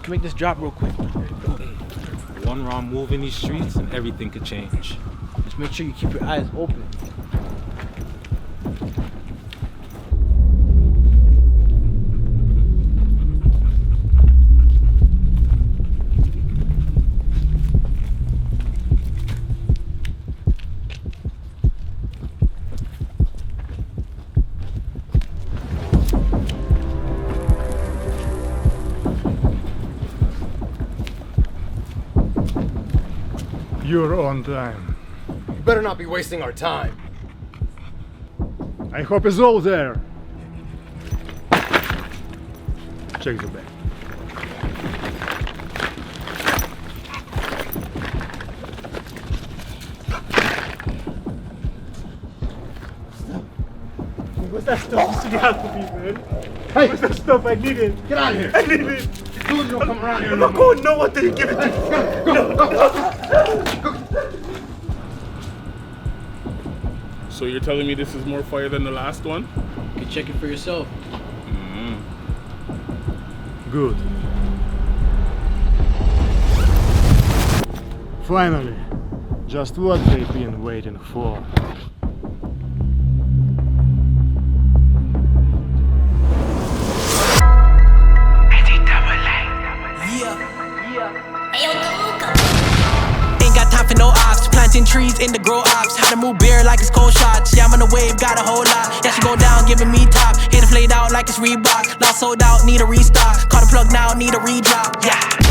can make this drop real quick. One wrong move in these streets and everything could change. Just make sure you keep your eyes open. You're on time. You better not be wasting our time. I hope it's all there. Check the bag. What's that stuff you should have for me, man? Hey! What's that stuff? I need it. Get out of here! I need it. Dude, don't come around here I'm no not more. going nowhere till you give it to me. So you're telling me this is more fire than the last one? You can check it for yourself. Good. Finally, just what they've been waiting for. Ain't got time for no ops, planting trees in the grow ops. How to move beer like it's cold shots. Yeah, I'm on the wave, got a whole lot. Yeah, she go down, giving me top. Hit it flayed out like it's Reebok. Lost sold out, need a restock. Caught a plug now, need a redrop. Yeah.